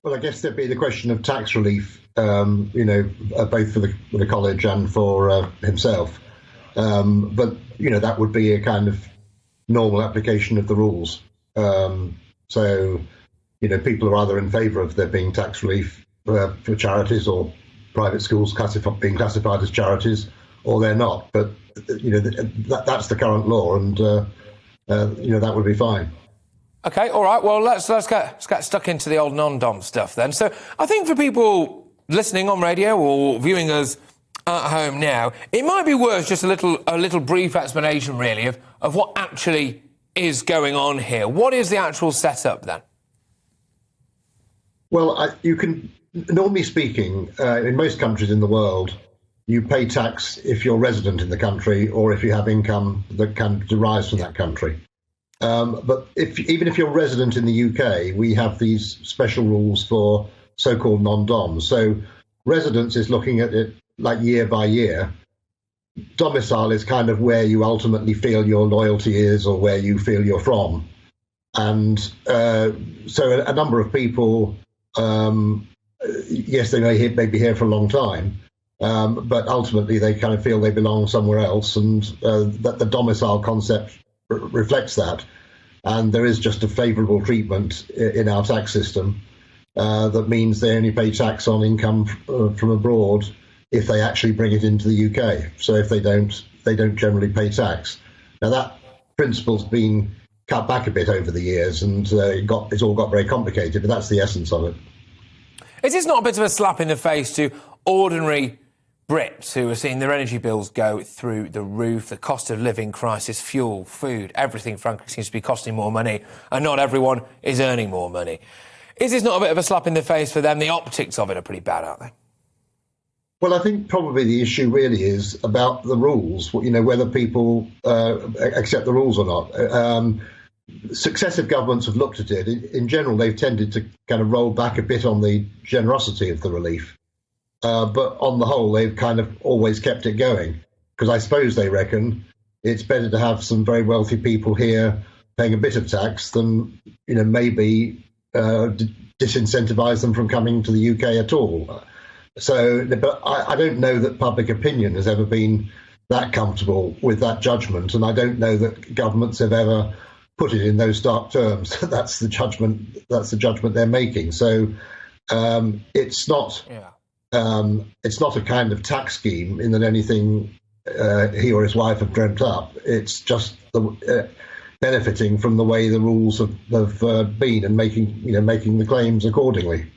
Well, I guess there'd be the question of tax relief, both for the college and for himself. But that would be a kind of normal application of the rules. So people are either in favour of there being tax relief for charities or private schools being classified as charities, or they're not. But that's the current law, and that would be fine. Okay, all right. Well, let's get stuck into the old non-dom stuff then. So I think for people listening on radio or viewing us at home now, it might be worth just a little brief explanation, really, of what actually is going on here. What is the actual setup then? Well, you can, normally speaking, in most countries in the world, you pay tax if you're resident in the country or if you have income that can derive from that country. But even if you're resident in the UK, we have these special rules for so-called non-doms. So residence is looking at it like year by year. Domicile is kind of where you ultimately feel your loyalty is or where you feel you're from. And so a number of people, yes, they may be here for a long time, but ultimately they kind of feel they belong somewhere else, and that the domicile concept reflects that. And there is just a favourable treatment in our tax system that means they only pay tax on income from abroad if they actually bring it into the UK. So if they don't generally pay tax. Now that principle's been cut back a bit over the years, and it's all got very complicated, but that's the essence of it. Is this not a bit of a slap in the face to ordinary Brits who are seeing their energy bills go through the roof, the cost of living crisis, fuel, food, everything, frankly, seems to be costing more money, and not everyone is earning more money? Is this not a bit of a slap in the face for them? The optics of it are pretty bad, aren't they? Well, I think probably the issue really is about the rules, whether people accept the rules or not. Successive governments have looked at it. In general, they've tended to kind of roll back a bit on the generosity of the relief. But on the whole, they've kind of always kept it going, because I suppose they reckon it's better to have some very wealthy people here paying a bit of tax than, maybe disincentivise them from coming to the UK at all. So, but I don't know that public opinion has ever been that comfortable with that judgment, and I don't know that governments have ever put it in those stark terms. That's the judgment they're making. So it's not a kind of tax scheme in that anything he or his wife have dreamt up. It's just benefiting from the way the rules have been and making the claims accordingly.